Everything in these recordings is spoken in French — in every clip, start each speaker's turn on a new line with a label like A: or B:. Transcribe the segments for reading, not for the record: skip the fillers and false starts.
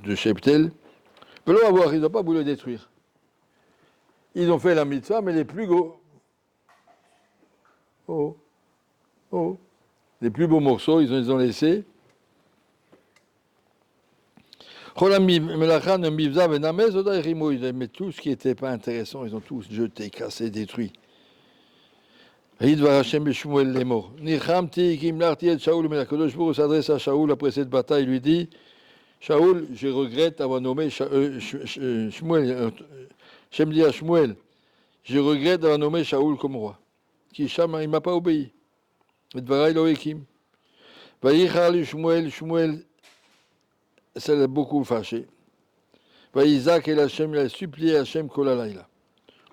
A: de Sheptel. Ils n'ont pas voulu le détruire. Ils ont fait la mitzvah, mais les plus beaux, les plus beaux morceaux, ils ont laissés. Mais tout ce qui n'était pas intéressant, ils ont tous jeté, cassé, détruit. Kadosh s'adresse à Shaoul après cette bataille, il lui dit, Shaoul, je regrette d'avoir nommé Shmuel, Shem dit à Shmuel, je regrette d'avoir nommé Shaoul comme roi. Qui Shama, il ne m'a pas obéi. Shmuel, ça l'a beaucoup fâché. Isaac et Hachem, il a supplié Hachem Kolalayla.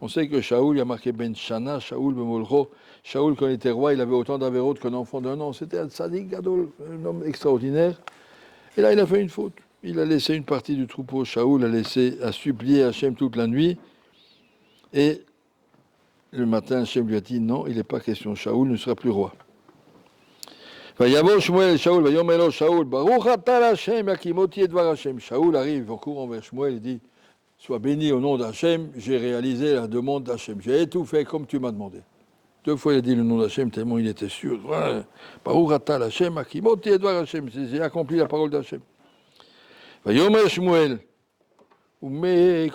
A: On sait que Shaoul, il a marqué Ben Shana, Shaoul Bemolcho. Shaoul, quand il était roi, il avait autant d'avérotes qu'un enfant d'un an. C'était un tzadik gadol, un homme extraordinaire. Et là, il a fait une faute. Il a laissé une partie du troupeau. Shaoul a supplié Hachem toute la nuit. Et le matin, Hachem lui a dit non, il n'est pas question. Shaoul ne sera plus roi. Shaoul arrive en courant vers Shmuel et dit sois béni au nom d'Hachem, j'ai réalisé la demande d'Hachem. J'ai tout fait comme tu m'as demandé. 2 fois il a dit le nom d'Hachem tellement il était sûr. Baruch atah Hachem, akimoti et dvar Hachem. J'ai accompli la parole d'Hachem. Vayomer Shmuel, c'est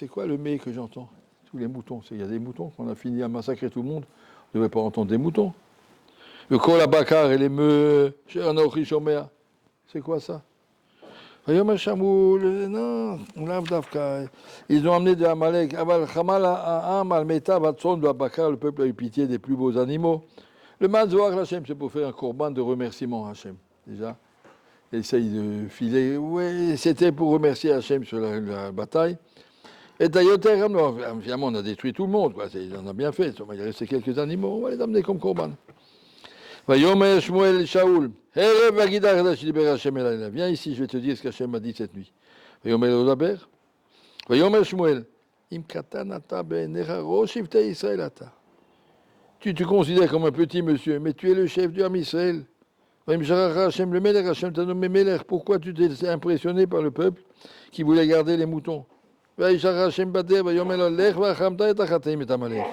A: quoi le mets que j'entends? Tous les moutons. Il y a des moutons qu'on a fini à massacrer tout le monde. On ne devrait pas entendre des moutons. Le kol abakar et les meux, c'est quoi ça? Non, ils ont amené de Amalek. Le peuple a eu pitié des plus beaux animaux. Le Mazouar Hachem, c'est pour faire un korban de remerciement Hachem. Déjà, il essaye de filer. Oui, c'était pour remercier Hachem sur la bataille. Et d'ailleurs, finalement, on a détruit tout le monde. Quoi. On a bien fait. Il restait quelques animaux. On va les amener comme korban. Vayomer Shmuel Shaoul. Viens ici, je vais te dire ce qu'Hachem m'a dit cette nuit. Vayomer Odaber. Vayomer Shmuel. Im katanata be'enecha rosh shivtei Israël ata. Tu te considères comme un petit monsieur, mais tu es le chef du Ham Israël. Vayim sharacha Hachem le Melech, Hachem t'a nommé Melech. Pourquoi tu t'es impressionné par le peuple qui voulait garder les moutons? Vayim sharacha Hachem bader, vayomer lo lech v'achamta et achateim et amalek.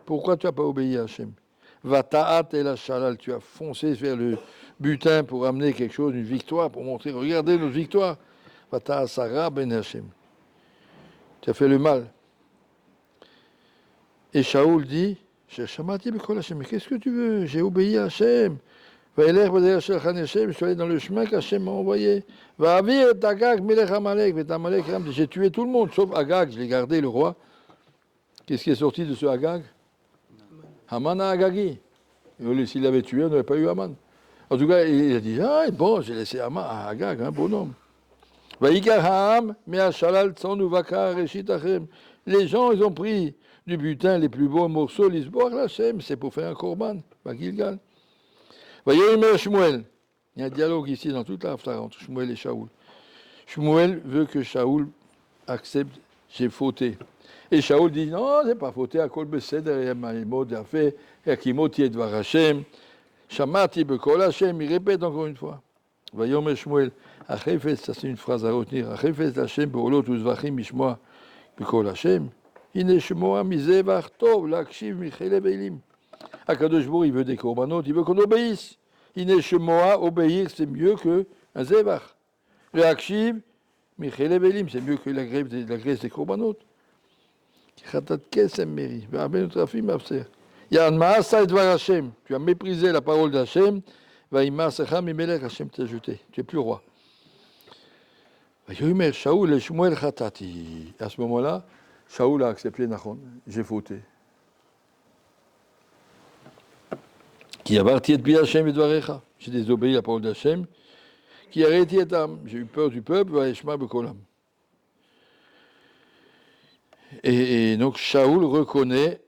A: Pourquoi tu n'as pas obéi à Hachem? Tu as foncé vers le butin pour amener quelque chose, une victoire, pour montrer, regardez notre victoire. Tu as fait le mal. Et Shaoul dit, mais qu'est-ce que tu veux? J'ai obéi à Hachem. Je suis allé dans le chemin qu'Hachem m'a envoyé. J'ai tué tout le monde, sauf Agag, je l'ai gardé, le roi. Qu'est-ce qui est sorti de ce Agag? Haman à Agagi. S'il l'avait tué, on n'aurait pas eu Haman. En tout cas, il a dit, ah, bon, j'ai laissé Haman à Agag, un bonhomme. Les gens, ils ont pris du butin les plus beaux morceaux, c'est pour faire un korban, Gilgal. Shmuel. Il y a un dialogue ici dans toute la Haftara entre Shmuel et Shaoul. Shmuel veut que Shaoul accepte, j'ai fauté. Et Shaoul dit, non, c'est pas fauté, à kol beseder, ma'imod yafeh, yakimoti et dvar Hashem, shamati bekol Hashem, il répète encore une fois. Vayomer Shmuel, achefes, ça c'est une phrase à retenir, achefes Hashem, be'olot uzvachim mishmoa bekol Hashem, hine shmoa mizevach tov, l'akshiv michelev elim. Akadosh Baruch il veut des korbanot, il veut qu'on obéisse. Hine shmoa, obéir, c'est mieux qu'un zevach. Le akshiv, michelev elim, c'est mieux que la graisse des korbanot. Tu as méprisé la parole d'Hachem, Hachem t'a jeté, tu es plus roi. À ce moment-là, Shaoul a accepté Nachon, j'ai fauté. J'ai désobéi à la parole d'Hachem, qui a arrêté Etam, j'ai eu peur du peuple, et donc Shaoul reconnaît,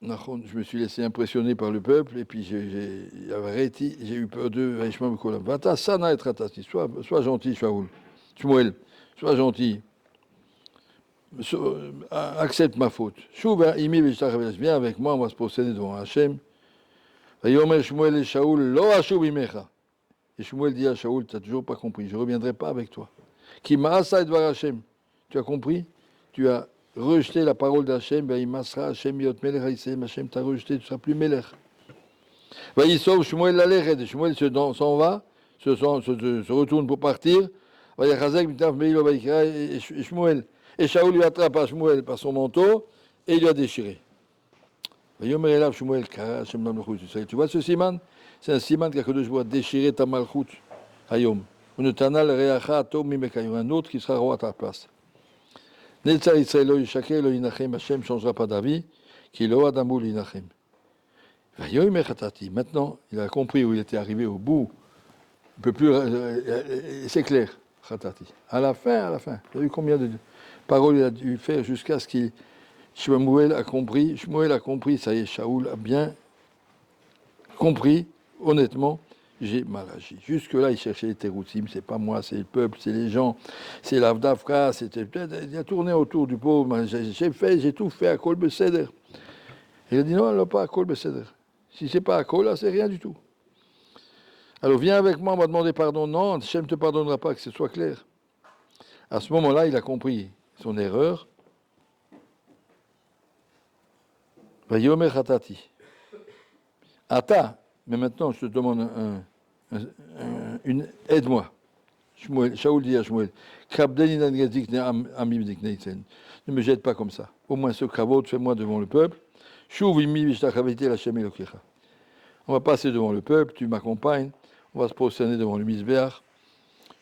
A: je me suis laissé impressionner par le peuple, et puis j'ai eu peur d'eux, sois gentil, Shaoul, Shmuel, sois gentil, accepte ma faute. Viens avec moi, on va se procéder devant Hachem. Vayomer Shmuel et Shaoul, lo ashuv imecha. Et Shmuel dit à Shaoul, tu n'as toujours pas compris, je ne reviendrai pas avec toi. Ki ma'asa et dvar Hashem. Tu as compris? Tu as rejeté la parole d'Hachem, Vayimasra Hashem yot melech haïsem, Hashem t'a rejeté, tu ne seras plus melech. Vayisov Shmuel l'alechet, Shmuel s'en va, se retourne pour partir. Vayachazek mitaf meilo vayikra, et Shmuel. Et Shaoul lui attrape à Shmuel par son manteau et il lui a déchiré. Vayomer elav Shmuel, kara Hashem malchut. Tu vois ce siman? C'est un siman qu'Akadosh Baruch Hu a déchiré ta malchut. Hayom. Unetanal reacha atom mimeka. Il y aura un autre qui sera roi à ta place. Netzar Yisrael lo yishaker lo yinachem. Hashem ne changera pas d'avis. Ki lo adamu lo yinachem. Vayomer chatati. Maintenant, il a compris où il était arrivé au bout. Il ne peut plus. C'est clair. Chatati. À la fin. Vous avez vu combien de paroles il a dû faire jusqu'à ce qu'il. Shmuel a compris, ça y est, Shaoul a bien compris, honnêtement, j'ai mal agi. Jusque-là, il cherchait les teroutim, c'est pas moi, c'est le peuple, c'est les gens, c'est l'Avdavka, il a tourné autour du pauvre, j'ai tout fait à Kol Beseder. Il a dit non, pas à Kol Beseder. Si c'est pas à Kol, là, c'est rien du tout. Alors viens avec moi, on va demander pardon. Non, Hachem ne te pardonnera pas, que ce soit clair. À ce moment-là, il a compris son erreur. Vayomer chatati. Ata, mais maintenant je te demande une aide-moi. Shaoul dit à Shmuel, ne me jette pas comme ça. Au moins ce kavod, fais-moi devant le peuple. On va passer devant le peuple, tu m'accompagnes, on va se prosterner devant le misbéach,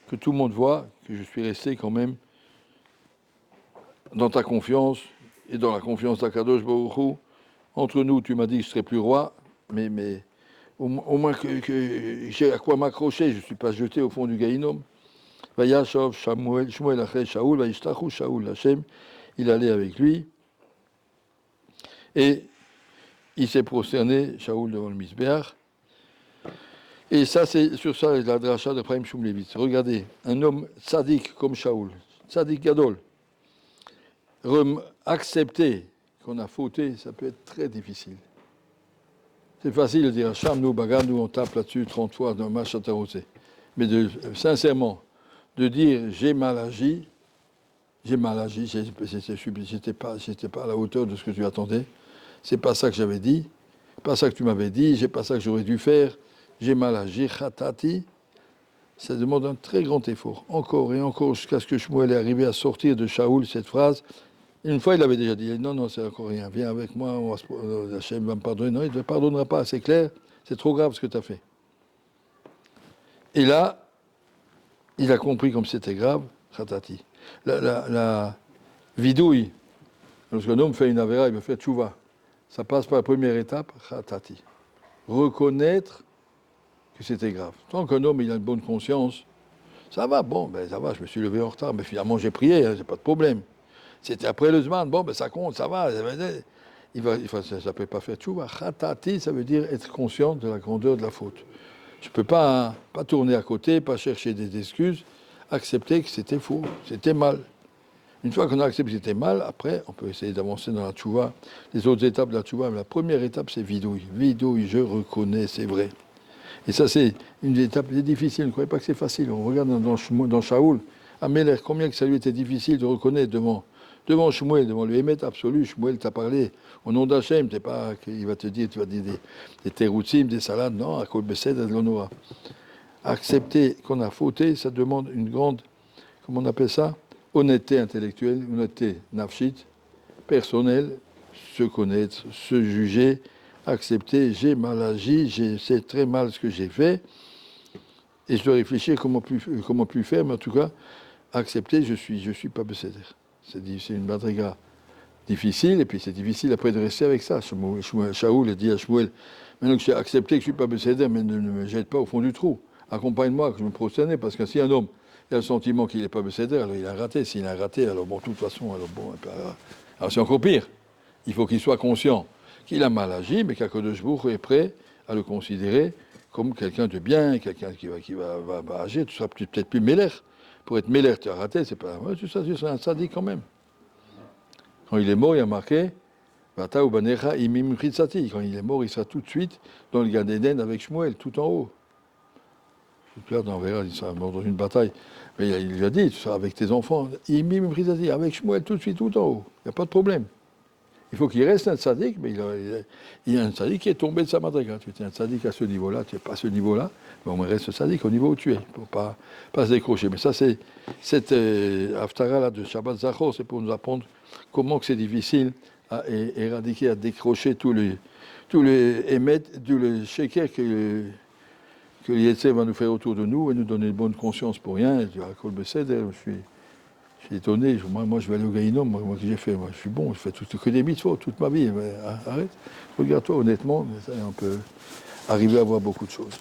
A: que tout le monde voit que je suis resté quand même dans ta confiance et dans la confiance d'Akadosh Baruch Hu. Entre nous, tu m'as dit que je ne serais plus roi, mais au moins que j'ai à quoi m'accrocher, je ne suis pas jeté au fond du Gaïnom. Vayashov Shmuel Achei Shaoul, Vayishtachu Shaoul Hashem, il allait avec lui, et il s'est prosterné, Shaoul devant le Misbéach. Et ça, c'est sur ça la dracha de Chaim Shumlevitz. Regardez, un homme tzaddik comme Shaoul, tzaddik gadol, accepter qu'on a fauté, ça peut être très difficile. C'est facile de dire Hacham, nous, Bagan, nous, on tape là-dessus 30 fois dans le match à Tarosé. Mais sincèrement, de dire j'ai mal agi, j'étais pas à la hauteur de ce que tu attendais, c'est pas ça que j'avais dit, pas ça que tu m'avais dit, c'est pas ça que j'aurais dû faire, j'ai mal agi, khatati, ça demande un très grand effort, encore et encore, jusqu'à ce que Shmuel est arrivé à sortir de Shaoul cette phrase. Une fois, il avait déjà dit, non, c'est encore rien, viens avec moi, Hachem va me pardonner. Non, il ne te pardonnera pas, c'est clair, c'est trop grave ce que tu as fait. Et là, il a compris comme c'était grave, khatati. La vidouille, lorsqu'un homme fait une avéra, il veut faire tchouva. Ça passe par la première étape, khatati. Reconnaître que c'était grave. Tant qu'un homme il a une bonne conscience, ça va, ça va, je me suis levé en retard, mais finalement j'ai prié, c'est pas de problème. C'était après le Zman, ça compte, ça va. Ça ne peut pas faire tchouva. Khatati, ça veut dire être conscient de la grandeur de la faute. Je ne peux pas tourner à côté, pas chercher des excuses, accepter que c'était faux, c'était mal. Une fois qu'on a accepté que c'était mal, après, on peut essayer d'avancer dans la tchouva. Les autres étapes de la tchouva, mais la première étape, c'est vidouille. Vidouille, je reconnais, c'est vrai. Et ça, c'est une étape difficile. Ne croyez pas que c'est facile. On regarde dans Shaoul, à Melech, combien que ça lui était difficile de reconnaître devant Shmuel, devant le Hémet absolu. Shmuel t'a parlé au nom d'Hachem, t'es pas qu'il va te dire, tu vas dire des teroutzim, des salades, non, à Kol Besed, à l'Onora. Accepter qu'on a fauté, ça demande une grande, comment on appelle ça, honnêteté intellectuelle, honnêteté nafshit, personnelle, se connaître, se juger, accepter, j'ai mal agi, c'est très mal ce que j'ai fait, et je dois réfléchir comment plus faire, mais en tout cas, accepter, je suis pas Besséder. C'est une madriga difficile, et puis c'est difficile après de rester avec ça. Shaoul a dit à Shmuel, maintenant que j'ai accepté que je ne suis pas Besséder, mais ne me jette pas au fond du trou. Accompagne-moi, que je me prosterne, parce que si un homme il a le sentiment qu'il n'est pas Besséder, alors il a raté. S'il a raté, alors de toute façon, alors c'est encore pire. Il faut qu'il soit conscient qu'il a mal agi, mais qu'Akadosh Baruch Hu est prêt à le considérer comme quelqu'un de bien, quelqu'un qui va agir. Tu seras peut-être plus Méler. Pour être Méler, tu as raté, c'est pas. Tu seras un sadique quand même. Quand il est mort, il a marqué Vata ou Banecha Imim Chitzati. Quand il est mort, il sera tout de suite dans le Gan Eden avec Shmuel, tout en haut. Plus tard, on verra, il sera mort dans une bataille. Mais il lui a dit, tu seras avec tes enfants, Imim Chitzati, avec Shmuel, tout de suite, tout en haut. Il n'y a pas de problème. Il faut qu'il reste un tzaddik, mais il y a un tzaddik qui est tombé de sa madriga. Tu es un tzaddik à ce niveau-là, tu n'es pas à ce niveau-là, mais on reste tzaddik au niveau où tu es, pour ne pas se décrocher. Mais ça, c'est cette haftara-là de Shabbat Zachor, c'est pour nous apprendre comment que c'est difficile à éradiquer, à décrocher tous les émettes, tous les shekers que l'Yetzer va nous faire autour de nous et nous donner une bonne conscience pour rien. Et tu as Kol Beseder, je suis étonné, moi je vais aller au Gaïnom, moi que j'ai fait, moi je suis bon, je fais que des mitzvot toute ma vie, mais arrête, regarde-toi honnêtement, on peut arriver à voir beaucoup de choses.